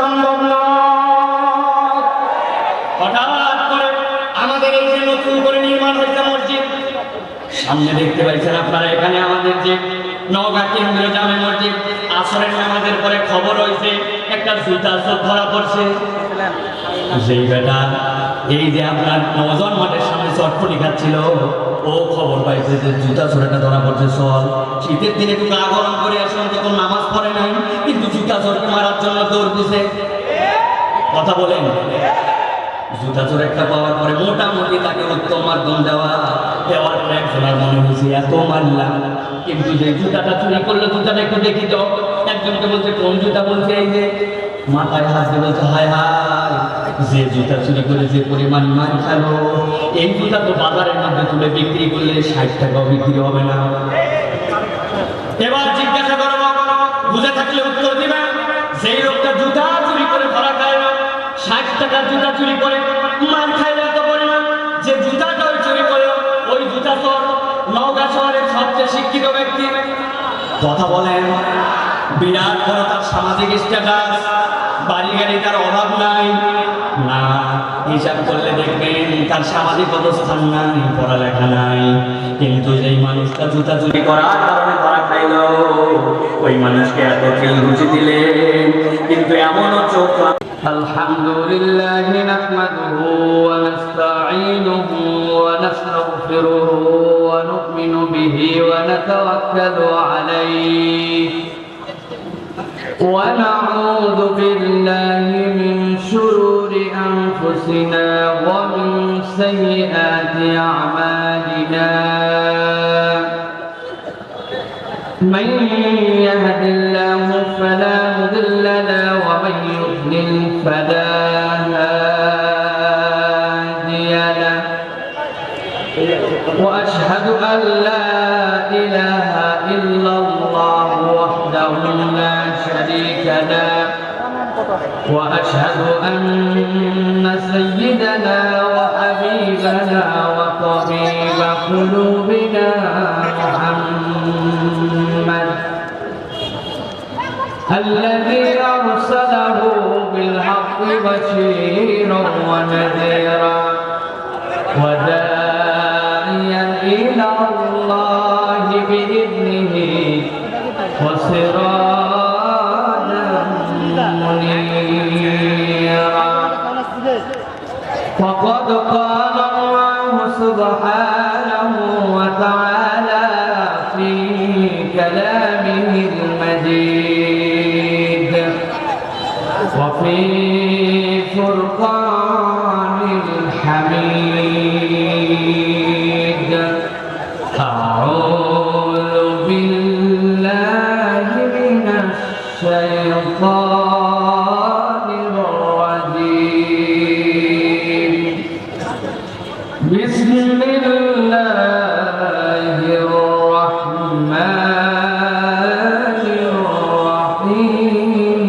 সম্ভব নয়। হঠাৎ করে আমাদের এই যে নতুন করে নির্মাণ হয়েছে মসজিদ, সামনে দেখতে পাইছেন আপনারা, এখানে আমাদের যে নওগাঁ কেন্দ্রীয় জামে মসজিদ, আসরের নামাজের পরে খবর হয়েছে একটা জুতা চোর ধরা পড়ছে। সেই বেটা এই যে আপনার নজন মাঠের সামনে চটপটি খাচ্ছিল, ও খবর পাইছে যে জুতা চোরটা ধরা পড়ছে। চল, শীতের দিনে একটু গা গরম করে আসলাম, তখন নামাজ পড়ে নাই, কিন্তু জুতা চোরকে মারার জন্য দৌড় দিছে। কথা বলেন, জুতা চোর একটা পাওয়ার পরে মোটামুটি তাকে উত্তম মাধ্যম দেওয়ার পরে একজনের মনে হয়েছে এত মারলাম, কিন্তু যে জুতাটা চুরি করলো জুতাটা একটু দেখি তো। একজনকে বলছে কোন জুতা, বলছে এই যে, মাথায় হাত দিয়ে বলছে হায় হায়, যে জুতা চুরি করে যে পরিমাণ মার খালো, এই জুতা তো বাজারের মধ্যে তুলে বিক্রি করলে 60 টাকাও বিক্রি হবে না। এবার জিজ্ঞাসা করবো, বুঝে থাকলে উত্তর দিবেন, সেই লোকটা জুতা চুরি করে ধরা খায় না, 60 টাকার জুতা চুরি করে মার খায় না এত পরিমাণ, যে জুতাটা চুরি করলো ওই জুতা চোর নওগাঁ শহরের সবচেয়ে শিক্ষিত ব্যক্তি। কথা বলেন, বিরাট বড় তার সামাজিক স্ট্যাটাস, বাড়ি গাড়ি তার অভাব নাই না, হিসাব করলে দেখবেন তার সামাজিক অবস্থান নাই, পড়ালেখা নাই, কিন্তু যেই মানুষটা জুতা চুরি করার কারণে ধরা খাইল, ওই মানুষকে এত খেল রুচি দিলেন, কিন্তু এমনও চোখ। আলহামদুলিল্লাহি নাহমাদুহু ওয়া নাস্তাঈনুহু ওয়া নাস্তাগফিরুহু ওয়া নু'মিনু বিহি ওয়া নাতাওয়াক্কালু আলাইহি ونعوذ بالله من شرور أنفسنا ومن سيئات أعمالنا من يهد الله فلا مضل له ومن يضلل فلا هادي له وأشهد أن لا إله إلا الله وحده لا شريك له وأشهد أن سيدنا وحبيبنا وطبيب قلوبنا محمد الذي أرسله بالحق بشيرا ونذيرا وداعيا إلى الله بإذنه وسراجا منيرا. وقد قال الله سبحانه وتعالى في كلامه المجيد وفي فرقان الحميد أعوذ بالله من الشيطان الرجيم بسم الله الرحمن الرحيم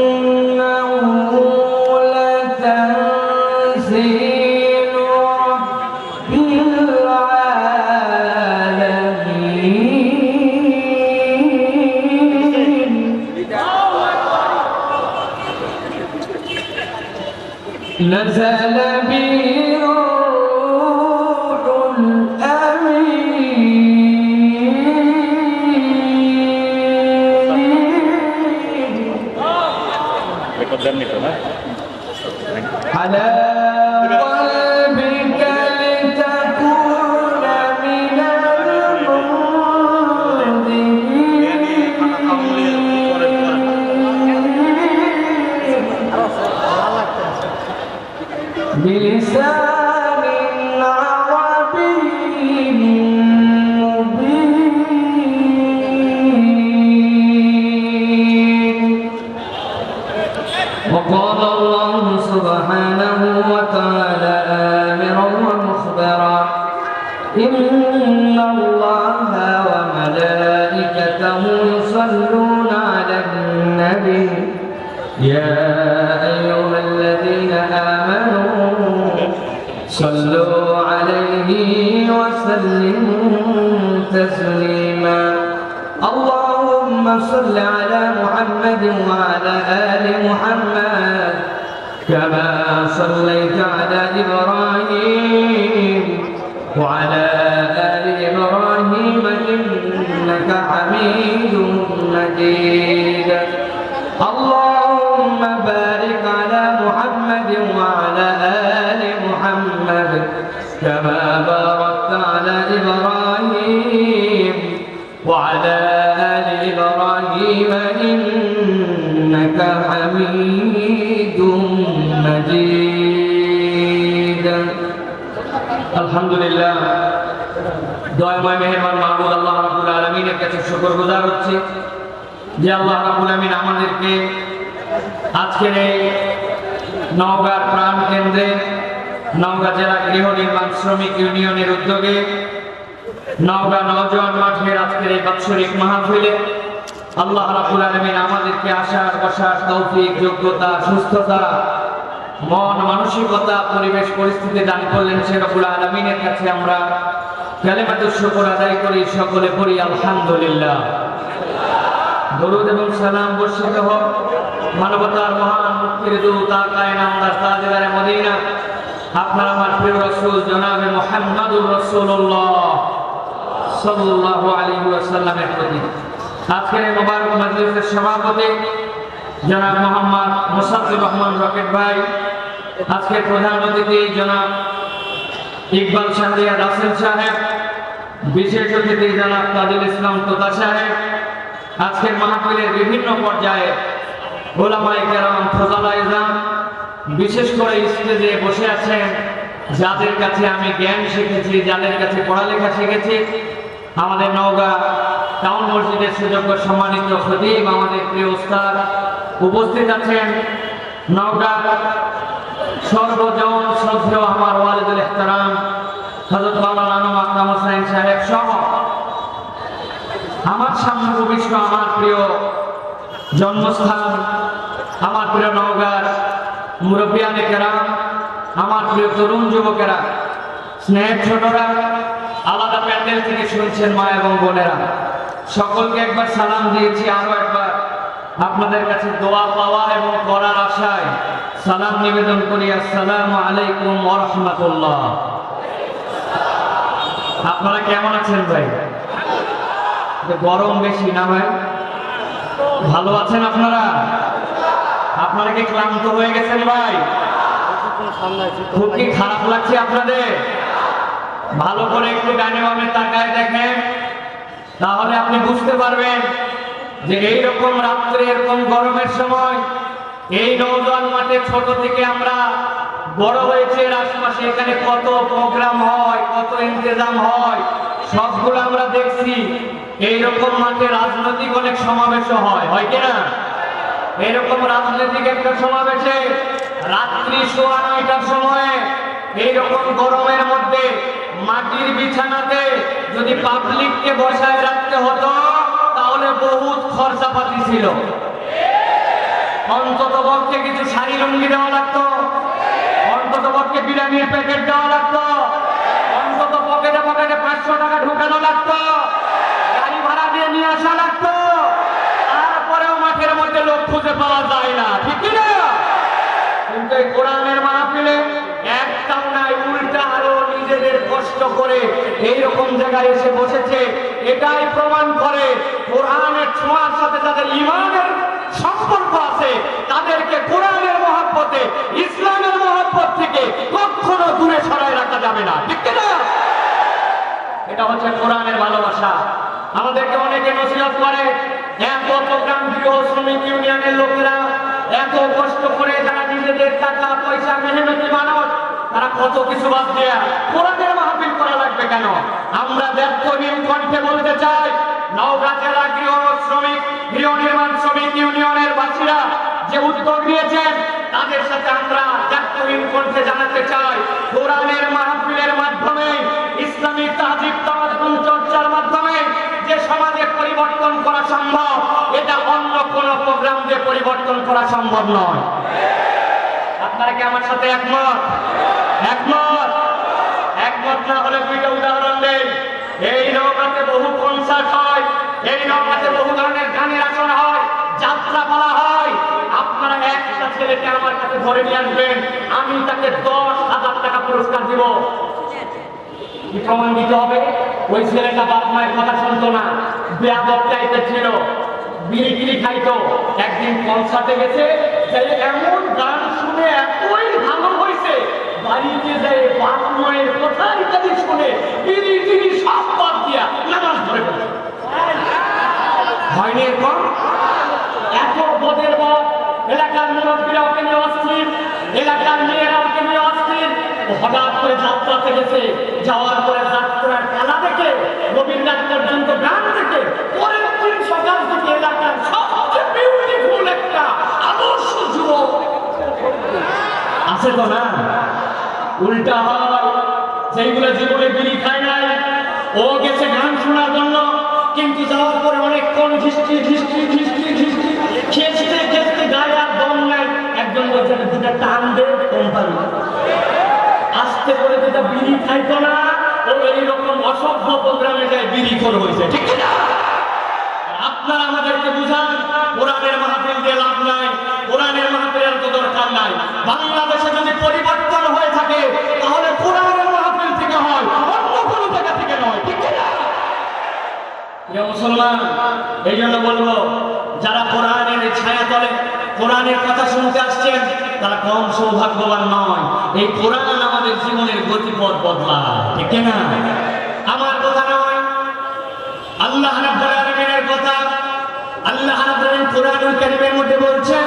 وإنه لتنزيل رب العالمين نزل به الروح الأمين على قلبك لتكون من المنذرين بلسان عربي مبين. وقال الله سبحانه وتعالى آمرا ومخبرا إن الله وملائكته يصلون على النبي يا أيها الذين آمنوا صلوا عليه وسلموا وسلم تسليما اللهم صل على محمد وعلى آل محمد كما صليت على إبراهيم وعلى آل إبراهيم إنك حميد مجيد اللهم بارك على محمد وعلى آل محمد كما باركت على إبراهيم وعلى آل إبراهيم إنك حميد مجيد الحمد لله দয়াময় মেহেরবান মাহবুব আল্লাহ রাব্বুল আলামিনের কাছে শুকরগুজার হচ্ছি যে আল্লাহ রাব্বুল আলামিন আমাদেরকে আজকের এই নওগাঁর প্রাণ কেন্দ্রে নওগাঁ জেলা গৃহ নির্মাণ শ্রমিক ইউনিয়নের উদ্যোগে নওগাঁ নওজোয়ান মাঠের আজকের এই বাৎসরিক মাহফিলে আল্লাহ রাব্বুল আলামিন আমাদেরকে আসার বসার তৌফিক যোগ্যতা সুস্থতা মন মানসিকতা পরিবেশ পরিস্থিতি দান করলেন সে রব্বুল আলামিনের কাছে আমরা কালেমাতুশ শুকর আদায় করি সকলে পড়ি আলহামদুলিল্লাহ দরুদ এবং সালাম বর্ষিত হোক মানবতার মহান মুক্তির দূত আকায়ে নামদার তাজদারে মদিনা আপনার আমার প্রিয় রাসূল জনাবে মুহাম্মদুর রাসূলুল্লাহ সাল্লাল্লাহু আলাইহি ওয়াসাল্লামের প্রতি আজকের এই মোবারক মাজলিসের সভাপতি জনাব মোহাম্মদ মুসাদ্দিক রহমান রকেট ভাই আজকের প্রধান অতিথি জনাব ইকবাল শাহরিয়ার রাসেল সাহেব বিশেষ অতিথি জনাব তাজুল ইসলাম তোতা সাহেব আজকের মাহফিলের বিভিন্ন পর্যায়ে ওলামায়ে কেরাম ফজলায়ে ইজলাম বিশেষ করে স্টেজে বসে আছেন যাদের কাছে আমি জ্ঞান শিখেছি যাদের কাছে পড়ালেখা শিখেছি আমাদের নওগাঁ টাউন মসজিদের সুযোগ্য সম্মানিত খতিব আমাদের প্রিয় উস্তাদ উপস্থিত আছেন নওগাঁ সর্বজন শ্রদ্ধেয় আমার ওয়ালিদুল ইহতারাম হযরত মাওলানা আনোয়ার আকরাম হোসেন সাহেব সহ আমার সামনে উপবিষ্ট আমার প্রিয় জন্মস্থান আমার প্রিয় নওগাঁর মুরব্বিয়ানে কেরাম আমার প্রিয় তরুণ যুবকেরা স্নেহের ছোটরা আলাদা প্যান্ডেল থেকে শুনছেন মা এবং বোনেরা সকলকে একবার সালাম দিয়েছি আরো একবার আপনাদের কাছে দোয়া পাওয়া এবং করার আশায় সালাম নিবেদন করি আসসালামু আলাইকুম ওয়া রাহমাতুল্লাহ। আপনারা কেমন আছেন ভাই? গরম বেশি না ভাই? ভালো আছেন আপনারা? আপনারা কি ক্লান্ত হয়ে গেছেন ভাই? খুব কি খারাপ লাগছে আপনাদের? ভালো করে একটু ডানে বামে তাকায় দেখেন, তাহলে আপনি বুঝতে পারবেন যে এইরকম রাত্রে এরকম গরমের সময় এই নওজোয়ান মাঠে ছোট থেকে আমরা বড় হয়েছে এর আশপাশে এখানে কত প্রোগ্রাম হয় কত ইন্তেজাম হয় সবগুলো আমরা দেখছি। এইরকম মাঠে রাজনৈতিক অনেক সমাবেশও হয় কিনা? এইরকম রাজনৈতিক একটা সমাবেশে রাত্রি 9:30টার সময়ে এইরকম গরমের মধ্যে মাটির বিছানাতে যদি পাবলিককে বসায় রাখতে হতো তাহলে বহুত খরচাপাতি ছিল। অন্তত পক্ষে কিছু শাড়ি লুঙ্গি দেওয়া লাগতো, অন্তত পক্ষে বিরিয়ানির প্যাকেট দেওয়া লাগতো, অন্তত পকেটে পকেটে 500 টাকা ঢুকানো লাগতো, গাড়ি ভাড়া দিয়ে নিয়ে আসা লাগতো। তারপরেও মাঠের মধ্যে লোক খুঁজে পাওয়া যায় না, ঠিক কিনা? কিন্তু এই কোরআনের মাহফিলে একটাও নাই, উল্টা আরো নিজেদের কষ্ট করে এইরকম জায়গায় এসে বসেছে। এটাই প্রমাণ করে কোরআনের ছোঁয়ার সাথে যাদের ঈমানের সম্পর্ক আছে তাদেরকে কোরআনের মহব্বতে ইসলামের মহব্বত থেকে কখনো দূরে সরায় রাখা যাবে না, ঠিক কিনা? এটা হচ্ছে কোরআনের ভালোবাসা। আমাদেরকে অনেকে নসিহত করে, এত প্রোগ্রাম গৃহ শ্রমিক ইউনিয়নের লোকেরা এত কষ্ট করে যারা নিজেদের টাকা পয়সা মেহনতি মানুষ তারা কত কিছু বাদ দেয়া কোরআনের মাহফিল করা লাগবে কেন? আমরা ব্যর্থহীন কণ্ঠে বলতে চাই, নওগাঁ জেলা গৃহ শ্রমিক গৃহ নির্মাণ শ্রমিক ইউনিয়নের বাসীরা যে উদ্যোগ নিয়েছেন তাদের সাথে আমরা ব্যর্থহীন কণ্ঠে জানাতে চাই, কোরআনের মাহফিলের মাধ্যমে ইসলামী তাহজিব তামাদ্দুন চর্চার মাধ্যমে যে সমাজে পরিবর্তন করা সম্ভব, এটা অন্য কোন প্রোগ্রাম দিয়ে পরিবর্তন করা সম্ভব নয়। আপনারা কি আমার সাথে একমত? একমত একমত না হলে দুইটা উদাহরণ দেই। এই নৌকাতে বহু কনসার্ট হয়, এই নৌকাতে বহু ধরনের গানের আসর হয়, যাত্রা পালা হয়। আপনারা একটা ছেলেকে আমার কাছে ধরে নিয়ে আসবেন, আমি তাকে 10,000 টাকা পুরস্কার দিব। কি প্রমাণ দিতে হবে? ওই ছেলেটা বাপ মায়ের কথা শুনতো না, বেয়াদব টাইপের ছিল, বিড়ি টিড়ি খাইতো। একদিন কনসার্টে গেছে, যে এমন গান শুনে এতই ভালো হয়েছে, বাড়িতে যায় বাপ মায়ের কথা ইত্যাদি শুনে বিড়ি টিড়ি সব বাদ দিয়া নামাজ ধরে ফেলে। হয়নি এরকম? এত বদের বদ, এলাকার মুরব্বীরা ওকে নিয়ে অস্থির, এলাকার মেয়েরা ওকে নিয়ে অস্থির। হঠাৎ করে যাত্রাতে গেছে, যাওয়ার পরে যাত্রার খেলা দেখে গভীর রাত পর্যন্ত গান দেখে পরের দিন সকাল থেকে এলাকার সবচেয়ে বিউটিফুল একটা আদর্শ যুবক আছে তো না? উল্টা হয়, যেগুলো জীবনে বিড়ি খায় নাই, ও গেছে গান শোনার জন্য, কিন্তু যাওয়ার পরে অনেকক্ষণ খিস্তি খেসতে খেসতে গায়ে আর দম নাই। একজন বলছে দুটা টান দে, কোম্পানি আস্তে করে যেটা বিড়ি খাইতো না, ও এইরকম অসভ্য প্রোগ্রামে যায় বিড়ি করে হয়েছে, ঠিক না? আপনারা আমাদেরকে বুঝান, কোরআনের মাহফিল দিয়ে লাভ নাই, কোরআনের মাহফিলের তো দরকার নাই। বাংলাদেশে যদি পরিবর্তন হয়ে থাকে তাহলে কোরআনের মাহফিল থেকে হয়, অন্য কোনো জায়গা থেকে নয়, ঠিক না? প্রিয় মুসলমান, এই জন্য বলবো, যারা কোরআনের ছায়া তলে কোরআনের কথা শুনতে আসছেন তারা কম সৌভাগ্যবান নয়। এই কোরআন আমাদের জীবনের গতিপথ বদলায়, ঠিক না? আমার কথা নয়, আল্লাহ রাব্বুল আলামিনের কথা। আল্লাহ রাব্বুল আলামিন কোরআনুল কারীমের মধ্যে বলছেন,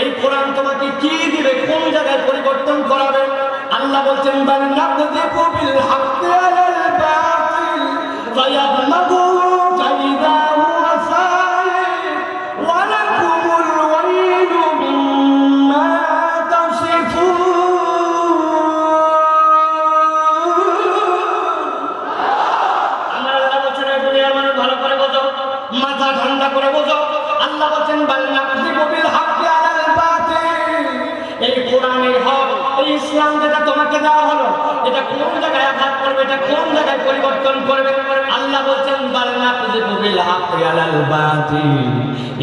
এই কোরআন তোমাকে কি দিবে, কোন জায়গায় পরিবর্তন করাবে। আল্লাহ বলছেন, বাল নাকযিফু বিল হাক্কি আলাল বাতিল ফায়াদমাগুহু ফাইযা হুয়া সাইর ওয়া লাকুমুল ওয়াইলু মিম্মা তাসিফুন। আল্লাহ বলছেন, এই দুনিয়ার মানুষ ভালো করে বোঝো, মাথা ঠান্ডা করে বোঝো। আল্লাহ বলছেন, বাল নাকযিফু বিল হাক্কি আলাল বাতিল, এই কোরআনের হক, এই ইসলাম যেটা তোমাকে দেওয়া হলো, এটা কোন জায়গায় আঘাত করবে, এটা কোন জায়গায় পরিবর্তন করবে। আল্লাহ বলছেন, বাল নাকযিফু বিল হাক্কি আলাল বাতিল,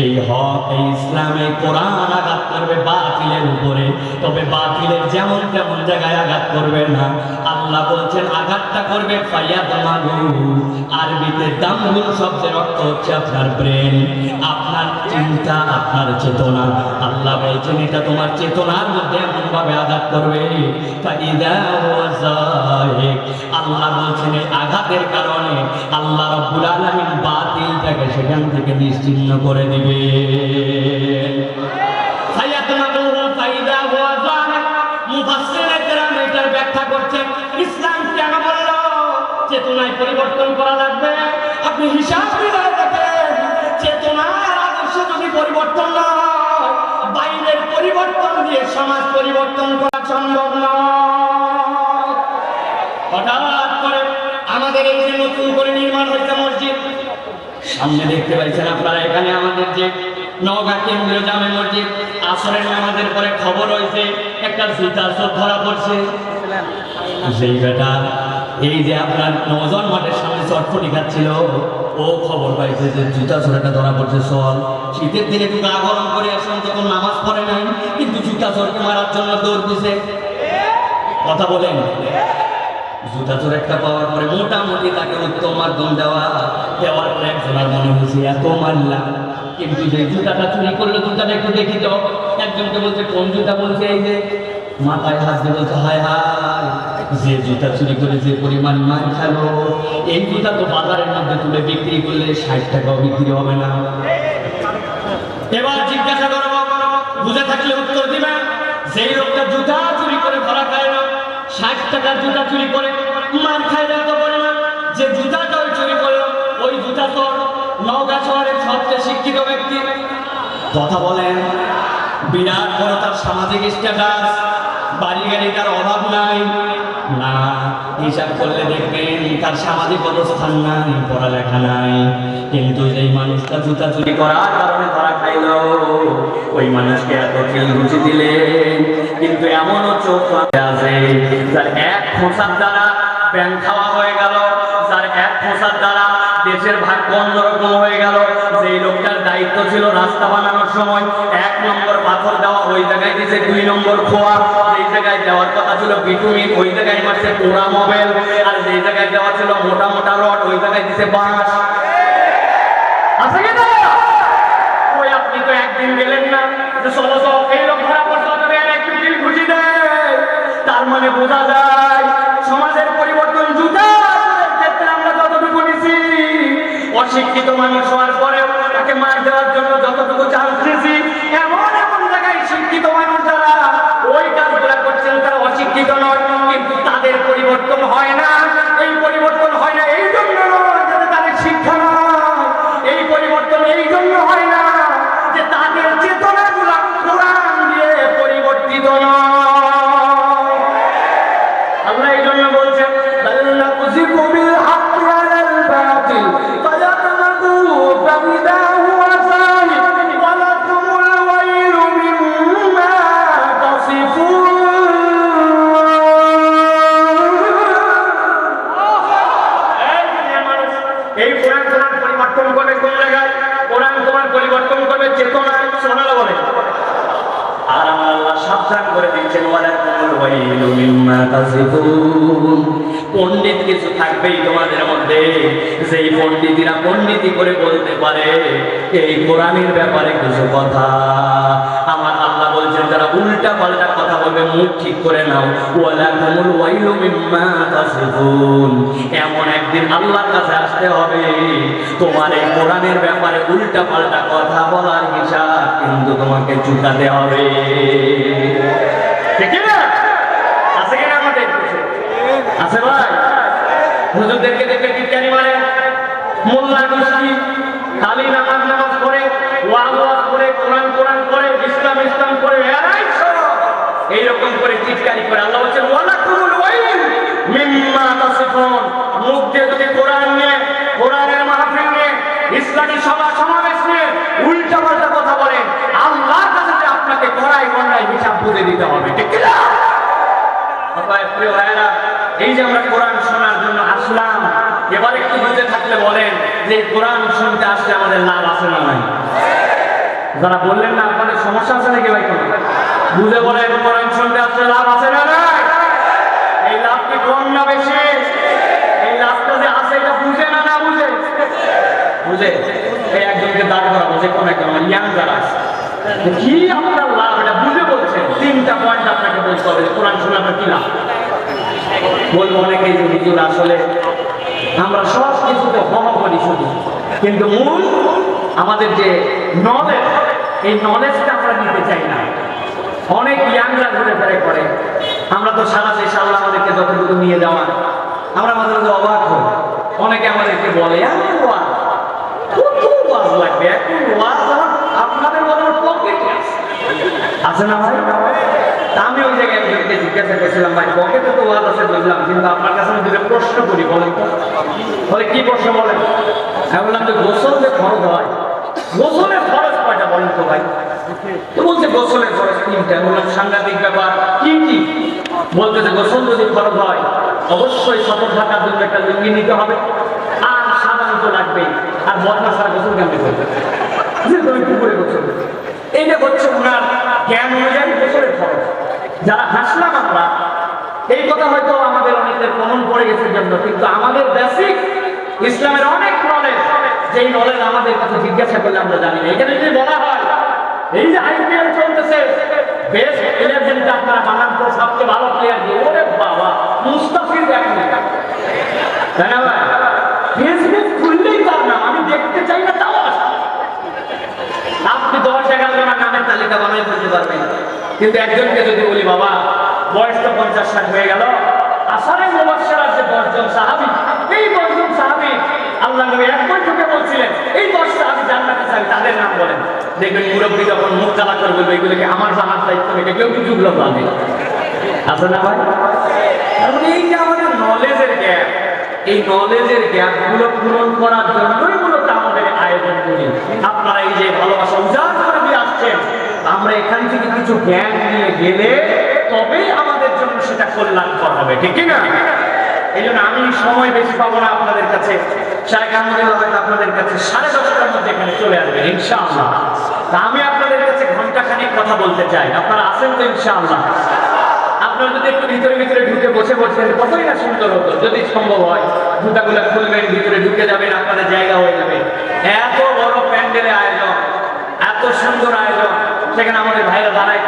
এই হক, এই ইসলাম, এই কোরআন আঘাত করবে বাতিলের উপরে, তবে বাতিলের যেমন তেমন জায়গায় আঘাত করবে না। আল্লাহ বলছেন আঘাতটা করবে ফায়াদমাগু, আরবিতে দামগুল শব্দের অর্থ হচ্ছে আপনার ব্রেন, আপনার চিন্তা, আপনার চেতনা। আল্লাহ বলছেন এটা তোমার চেতনার মধ্যে এমন ভাবে আঘাত করবে, ফাইদা হুয়া যাহিক। আল্লাহ বলছেন এই আঘাতের কারণে আল্লাহ রাব্বুল আলামিন বাতিলটাকে সেখান থেকে নিশ্চিহ্ন করে দিবে। ফায়াদমাগুহু ফাইদা হুয়া যাহিক। মুফাসসিরিনে কেরাম এটার ব্যাখ্যা করছেন, ইসলাম কেন বলল চেতনায় পরিবর্তন করা লাগবে। আপনি হিসাব মিলায় দেখেন, চেতনার আদর্শ যদি পরিবর্তন না হয়, বাইরের পরিবর্তন দিয়ে সমাজ পরিবর্তন করা সম্ভব নয়। হঠাৎ করে আমাদের এই যে নতুন করে নির্মাণ হয়েছে মসজিদ, সামনে দেখতে পাইছেন আপনারা, এখানে আমাদের যে নওগাঁ কেন্দ্রীয় জামে মসজিদ, আসরের নামাজের পরে খবর হয়েছে একটা জুতা চোর ধরা পড়ছে। সেই বেটা এই যে আপনার নজন মাঠের সামনে চটফটি খাচ্ছিল, ও খবর পাইছে যে জুতা চোরটা ধরা পড়ছে। চল, শীতের দিনে একটু গা গরম করে আসেন, তখন নামাজ পড়ে নাই, কিন্তু জুতা চোরকে মারার জন্য দৌড় দিছে। কথা বলেন, জুতা চোর একটা পাওয়ার পরে মোটামুটি তাকে উত্তম মাধ্যম দেওয়ার পরে একজনের মনে হয়েছে এত মারলাম, কিন্তু যে জুতাটা চুরি করলো, জুতাটা একটু দেখি তো। একজনকে বলছে কোন জুতা, বলছে এই যে, মাথায় হাত দিয়ে বলছে হায় হায়, যে জুতা চুরি করে যে পরিমাণ মার খালো, এই জুতা তো বাজারের মধ্যে তুলে বিক্রি করলে 60 টাকাও বিক্রি হবে না। এবার জিজ্ঞাসা করবো, বুঝে থাকলে উত্তর দিবেন, যেই লোকটা জুতা চুরি করে ধরা খায় না, 60 টাকার জুতা চুরি করে মার খায় না এত পরিমাণ, যে জুতাটা ওই চুরি করলো, ওই জুতা চোর নওগাঁ শহরের সবচেয়ে শিক্ষিত ব্যক্তি। কথা বলেন, বিরাট বড় তার সামাজিক স্ট্যাটাস, বাড়ি গাড়ি তার অভাব নাই না, হিসাব করলে দেখবেন তার সামাজিক অবস্থান নাই, পড়ালেখা নাই, কিন্তু যেই মানুষটা জুতা চুরি করার কারণে ধরা খাইল, ওই মানুষকে এত রুচি দিলেন, কিন্তু এমনও চোখ আছে যার এক খোঁচার দ্বারা ব্যাংক খাওয়া হয়ে গেল, যার এক ফোঁসার দ্বারা দেশের ভাগ্য অন্যরকম হয়ে গেল। যেই লোকটার দায়িত্ব ছিল রাস্তা বানানোর সময় 1 নম্বর পাথর দেওয়া, ওই জায়গায় দিয়েছে 2 নম্বর খোয়া। যেই জায়গায় দেওয়ার কথা ছিল বিটুমিন, ওই জায়গায় মারছে পোড়া মোবাইল। আর যেই জায়গায় দেওয়া ছিল মোটা মোটা রড, ওই জায়গায় দিয়েছে বাঁশ। আছে কি না? ওই আপনি তো একদিন গেলেন না যে চলো তো এই লোক ধরা পড়ছে, একটু দিন খুশি দেয়। তার মানে বোঝা যায় সমাজের পরিবর্তন জুতার ক্ষেত্রে আমরা যতটুকু নিছি, অশিক্ষিত মানুষ হওয়ার পরেও তাকে মার দেওয়ার জন্য যতটুকু চান্স দিয়েছি, এমন এমন জায়গায় শিক্ষিত মানুষ যারা ওই কাজগুলা করছেন তারা অশিক্ষিত নয়, কিন্তু তাদের পরিবর্তন হয় না। এই পরিবর্তন হয় না এই জন্য নয় যাতে তাদের শিক্ষা নয়, এই পরিবর্তন এই জন্য হয় না যে তাদের চেতনাগুলা কোরআন দিয়ে পরিবর্তিত নয়। আল্লাহ এই জন্য বলছেন এই কোরআন তোমার পরিবর্তন করবে কোন জায়গায়? কোরআন তোমার পরিবর্তন করবে চেতনা। সোনালা বলে আর আমার আল্লাহ সাবধান করে দিচ্ছেন, পণ্ডিত কিছু থাকবেই তোমাদের মধ্যে, যেই পণ্ডিতরা পণ্ডিতি করে বলতে পারে এই কোরআনের ব্যাপারে কিছু কথা। আমার আল্লাহ বলছেন যারা উল্টা পাল্টা কথা বলবে মুখ ঠিক করে নাও। ওয়ালাকুমুল ওয়াইলু মিম্মা তাসিফুন, এমন একদিন আল্লাহর কাছে আসতে হবে তোমার এই কোরআনের ব্যাপারে উল্টা পাল্টা কথা বলার হিসাব কিন্তু তোমাকে চুকাতে হবে। ঠিক না? আছে কিনা আমাদের? আছে ভাই? হুজুরদেরকে দেখে টিটকারি মারে, মোল্লা গোষ্ঠী খালি নামাজ করে, ওয়াজ করে, কোরআন করে, ইসলাম করে, এইরকম করে টিটকারি করে। আল্লাহ বলছেন ওয়ালাকুমুল ওয়াইল মিম্মা তাসিফুন, মুখ দিয়ে যদি কোরআন নিয়ে, কোরআনের মাহফিল নিয়ে, ইসলামী সভা সমাবেশ নিয়ে উল্টা পাল্টা কথা বলেন, আল্লাহর কাছে আপনাকে কড়াই গন্ডাই হিসাব বুঝে দিতে হবে। ঠিক না? প্রিয় ভাইয়েরা, এই যে আমরা কোরআন শোনার জন্য আসলাম, এবার একটু বুঝে থাকলে বলেন যে কোরআন শুনতে আসলে আমাদের লাভ আছে না নাই? যারা বললেন না আপনাদের সমস্যা আছে নাকি ভাই? কোনো বুঝে বলেন কোরআন শুনতে আসলে লাভ আছে না নাই? এই লাভ কি কম না বেশি? এই লাভটা যে আছে এটা বুঝে না না বুঝে? বুঝে। এই একজনকে দাঁড় করা বুঝে কোন একটা ইয়াং যারা আছে, কি আপনার লাভ এটা বুঝে বলছেন। 3টা পয়েন্ট আপনাকে বলতে হবে যে কোরআন শুনে আপনার কি লাভ। বলবো অনেকেই যে হুজুর আসলে আমরা সব কিছুতে বলি শুধু, কিন্তু মূল আমাদের যে নলেজ, এই নলেজটা আমরা নিতে চাই না। অনেক ইয়াংরা ঘুরে ফেরে করে, আমরা তো সারা দেশে আল্লাহ আমাদেরকে যতটুকু নিয়ে যাওয়া, আমরা মাঝে মাঝে অবাক হই। অনেকে আমাদেরকে বলে কত ওয়াজ লাগবে, এখন ওয়াজ আপনাদের বলার পকেট আছে না ভাই? আমি ওই জায়গায় একজনকে জিজ্ঞাসা করছিলাম, ভাই পকেটে তো ওয়াজ আছে বুঝলাম, কিন্তু আপনার কাছে আমি দুটো প্রশ্ন করি, বলেন তো। বলে কি প্রশ্ন বলেন? আমি বললাম যে গোসল যে ফরজ হয়, গোসলের ফরজ কয়টা বলেন তো ভাই? তো বলছে গোসলের ফরজ 3টা। বললাম সাংঘাতিক ব্যাপার, কি কি? বলতেছে গোসল যদি ফরজ হয় অবশ্যই সতর্ক থাকার জন্য একটা লুঙ্গি নিতে হবে, আর সাধারণত লাগবে, আর বদনা ছাড়া গোসল কেমন করবে? তুমি পুকুরে গোসল, এইটা হচ্ছে ওনার জ্ঞান অনুযায়ী গোসলের ফরজ। যারা হাসলাম আমরা, এই কথা হয়তো আমাদের অনেকের কমন পড়ে গেছে জন্য, কিন্তু আমাদের বেসিক ইসলামের অনেক নলেজ, যেই নলেজ আমাদের কাছে জিজ্ঞাসা করলে আমরা জানি না। এখানে যদি বলা হয় এই যে আইপিএল চলতেছে, বেস্ট 11টা আপনারা বানান তো সবচেয়ে ভালো প্লেয়ার দিয়ে, ওরে বাবা মুস্তাফিজ দেখেন, তাই না ভাই? ফেসবুক খুললেই তার নাম, আমি দেখতে চাই না তাও আপনি 10-11 জনের নামের তালিকা বানাই ফেলতে পারবেন। কিন্তু একজনকে যদি বলি বাবা বয়স তো 50-60 হয়ে গেল, আসারে মুবাশশারার যে 10 জন সাহাবী, এই 10 জন সাহাবী আল্লাহ নবী এক বৈঠকে বলছিলেন এই 10 সাহাবী জান্নাতে যাবে, তাদের নাম বলেন। দেখবেন মুরব্বী যখন মুখ কালা করে বলবে এগুলোকে আমার জানার দায়িত্ব নেই, কেউ কিছু গুলো পাবে। আছে না ভাই? তারপরে এই যে আমাদের নলেজের গ্যাপ, এই নলেজের গ্যাপগুলো পূরণ করার জন্যই মূলত আমাদের আয়োজন করি। আপনারা এই যে ভালোবাসা উজাড় করে দিয়ে আসছেন, আমরা এখান থেকে কিছু জ্ঞান নিয়ে গেলে তবেই আমাদের জন্য সেটা কল্যাণকর হবে। ঠিক না? এই জন্য আমি সময় বেশি পাবো না আপনাদের কাছে। শাইখ আহমদুল্লাহ হয়তো আপনাদের কাছে 10:30টার মধ্যে এখানে চলে আসবেন ইনশাআল্লাহ। তা আমি আপনাদের কাছে ঘন্টাখানেক কথা বলতে চাই, আপনারা আছেন তো ইনশাআল্লাহ? আপনারা যদি একটু ভিতরে ভিতরে ঢুকে বসে বসেন কতই না সুন্দর হতো, যদি সম্ভব হয় জুতাগুলো খুলবেন, ভিতরে ঢুকে যাবেন, আপনাদের জায়গা হয়ে যাবে। এত বড় প্যান্ডেলের আয়োজন, এত সুন্দর আয়োজন, সেখানে আমাদের ভাইরা দাঁড়ায়